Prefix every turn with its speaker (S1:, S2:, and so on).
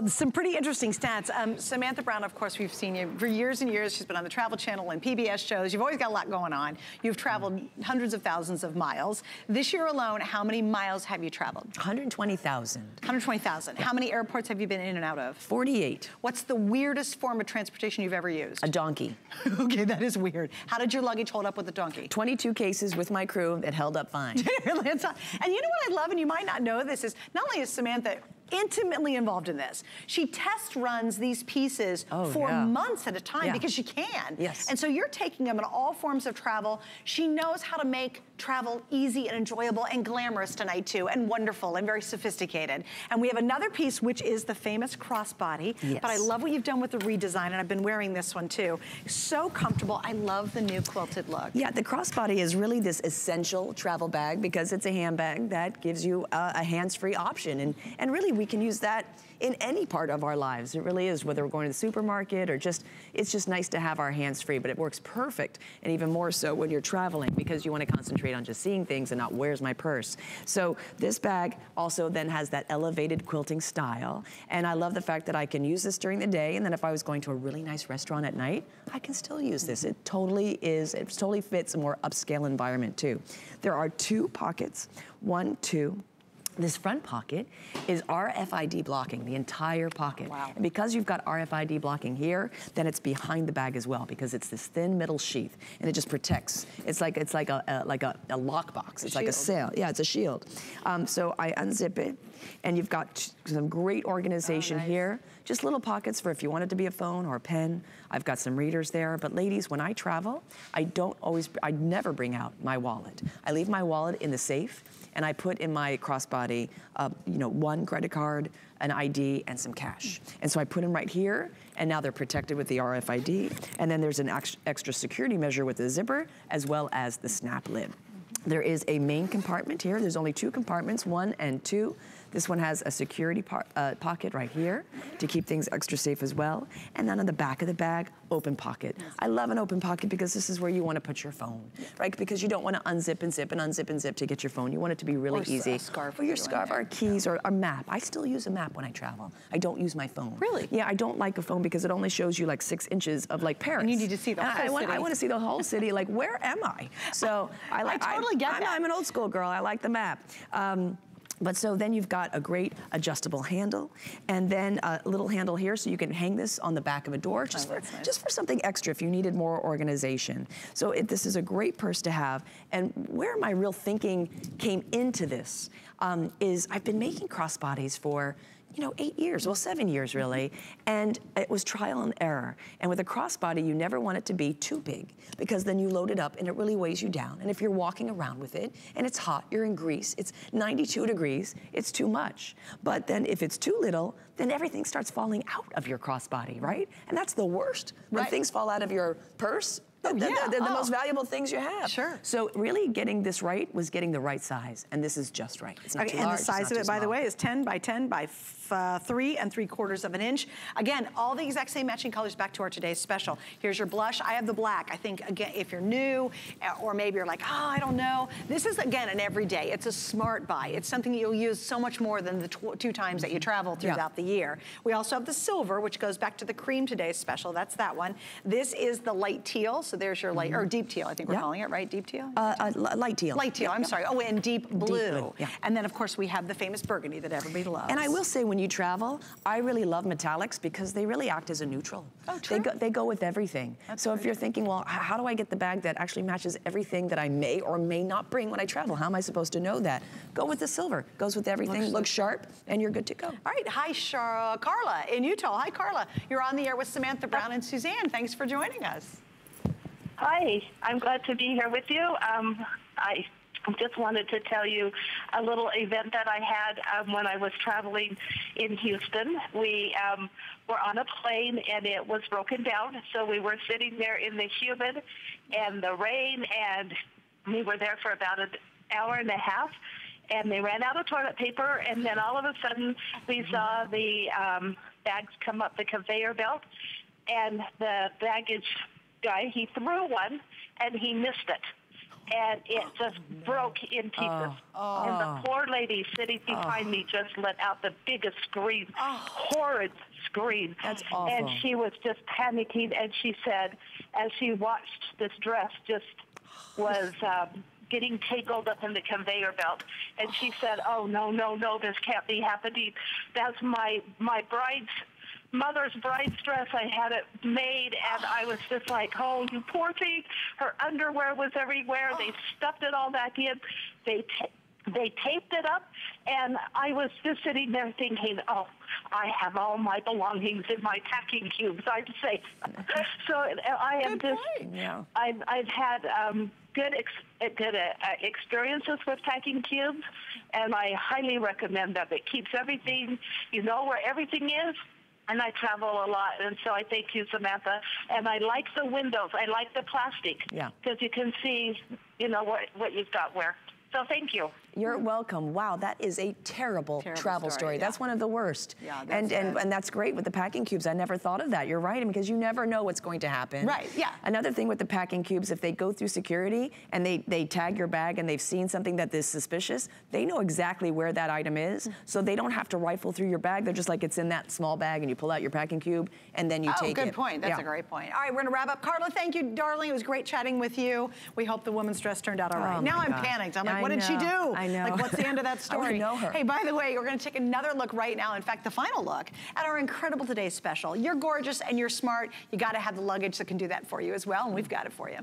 S1: Well, some pretty interesting stats. Samantha Brown, of course, we've seen you for years and years. She's been on the Travel Channel and PBS shows. You've always got a lot going on. You've traveled hundreds of thousands of miles. This year alone, how many miles have you traveled?
S2: 120,000.
S1: 120,000. Yeah. How many airports have you been in and out of?
S2: 48.
S1: What's the weirdest form of transportation you've ever used?
S2: A donkey.
S1: Okay, that is weird. How did your luggage hold up with the donkey?
S2: 22 cases with my crew that held up fine.
S1: Really? And you know what I love, and you might not know this, is not only is Samantha intimately involved in this. She test runs these pieces for months at a time because she can.
S2: Yes.
S1: And so you're taking them in all forms of travel. She knows how to make travel easy and enjoyable and glamorous tonight too, and wonderful and very sophisticated. And we have another piece, which is the famous crossbody.
S2: Yes.
S1: But I love what you've done with the redesign, and I've been wearing this one too. So comfortable. I love the new quilted look.
S2: Yeah, the crossbody is really this essential travel bag because it's a handbag that gives you a hands-free option. And really, we can use that in any part of our lives. It really is, whether we're going to the supermarket or it's just nice to have our hands free, but it works perfect, and even more so when you're traveling because you want to concentrate on just seeing things and not where's my purse. So this bag also then has that elevated quilting style, and I love the fact that I can use this during the day, and then if I was going to a really nice restaurant at night, I can still use this. It totally fits a more upscale environment too. There are 2 pockets, 1, 2. This front pocket is RFID blocking, the entire pocket.
S1: Wow.
S2: And because you've got RFID blocking here, then it's behind the bag as well because it's this thin middle sheath and it just protects. It's like a lockbox. It's like a sail. Yeah, it's a shield. So I unzip it, and you've got some great organization here. Just little pockets for if you want it to be a phone or a pen. I've got some readers there. But ladies, when I travel, I never bring out my wallet. I leave my wallet in the safe, and I put in my crossbody, 1 credit card, an ID, and some cash. And so I put them right here, and now they're protected with the RFID. And then there's an extra security measure with the zipper, as well as the snap lid. There is a main compartment here. There's only 2 compartments, 1 and 2. This one has a security pocket right here to keep things extra safe as well. And then on the back of the bag, open pocket. I love an open pocket because this is where you want to put your phone, right? Because you don't want to unzip and zip and unzip and zip to get your phone. You want it to be really easy.
S1: A scarf.
S2: Or your scarf, or keys, or a map. I still use a map when I travel. I don't use my phone.
S1: Really?
S2: Yeah, I don't like a phone because it only shows you like 6 inches of like Paris.
S1: And you need to see the whole city.
S2: I want to see the whole city. Like, where am I? So I
S1: totally get that.
S2: I'm an old school girl. I like the map. But so then you've got a great adjustable handle, and then a little handle here so you can hang this on the back of a door just for something extra if you needed more organization. So this is a great purse to have. And where my real thinking came into this is I've been making crossbodies for 8 years, well, 7 years really, and it was trial and error. And with a crossbody, you never want it to be too big because then you load it up and it really weighs you down. And if you're walking around with it and it's hot, you're in Greece, it's 92 degrees, it's too much. But then if it's too little, then everything starts falling out of your crossbody, right? And that's the worst. When things fall out of your purse, they're the most valuable things you have.
S1: Sure.
S2: So really getting this right was getting the right size, and this is just right. It's not too large.
S1: And the size of it, by the way, is 10 by 10 by 3 3/4 inches. Again, all the exact same matching colors back to our today's special. Here's your blush. I have the black. I think, again, if you're new, or maybe you're like, I don't know. This is, again, an everyday. It's a smart buy. It's something that you'll use so much more than the 2 times that you travel throughout the year. We also have the silver, which goes back to the cream today's special. That's that one. This is the light teal. So there's your light, or deep teal, I think we're calling it, right? Deep teal?
S2: Light teal.
S1: Light teal, I'm sorry. Oh, and deep blue.
S2: Deep blue. Yeah.
S1: And then, of course, we have the famous burgundy that everybody loves.
S2: And I will say, when you travel, I really love metallics because they really act as a neutral.
S1: Oh, true.
S2: They go with everything. So if you're thinking, well, how do I get the bag that actually matches everything that I may or may not bring when I travel? How am I supposed to know that? Go with the silver. Goes with everything, looks sharp, and you're good to go. All
S1: right, hi, Carla in Utah. Hi, Carla. You're on the air with Samantha Brown and Suzanne. Thanks for joining us.
S3: Hi, I'm glad to be here with you. I just wanted to tell you a little event that I had when I was traveling in Houston. We were on a plane and it was broken down, so we were sitting there in the humid and the rain, and we were there for about an hour and a half, and they ran out of toilet paper, and then all of a sudden we saw the bags come up the conveyor belt, and the baggage guy, he threw one and he missed it. and it just broke in pieces. And the poor lady sitting behind me just let out the biggest scream, horrid scream.
S2: That's awful.
S3: And she was just panicking, and she said, as she watched this dress just was getting tangled up in the conveyor belt, and she said, oh, no, no, no, this can't be happening. That's my mother's bride's dress. I had it made, and I was just like, oh, you poor thing. Her underwear was everywhere. They stuffed it all back in. They taped it up, and I was just sitting there thinking, oh, I have all my belongings in my packing cubes. I'm safe. So I am just, I've had good experiences with packing cubes, and I highly recommend them. It keeps everything, you know where everything is. And I travel a lot, and so I thank you, Samantha. And I like the windows. I like the plastic. Yeah. Because you can see, you know, what you've got where. So thank you.
S2: You're welcome. Wow, that is a terrible travel story.
S1: Yeah.
S2: That's one of the worst.
S1: Yeah,
S2: and that's great with the packing cubes. I never thought of that. You're right, because you never know what's going to happen.
S1: Right, yeah.
S2: Another thing with the packing cubes, if they go through security and they tag your bag and they've seen something that is suspicious, they know exactly where that item is, so they don't have to rifle through your bag. They're just like, it's in that small bag, and you pull out your packing cube and then you take it.
S1: Oh, good point. That's a great point. All right, we're gonna wrap up. Carla, thank you, darling. It was great chatting with you. We hope the woman's dress turned out all right. Now I'm panicked. I'm like, what did she do?
S2: I know.
S1: Like, what's the end of that story?
S2: I know her.
S1: Hey, by the way, we're gonna take another look right now. In fact, the final look at our incredible Today's Special. You're gorgeous and you're smart. You gotta have the luggage that can do that for you as well, and we've got it for you.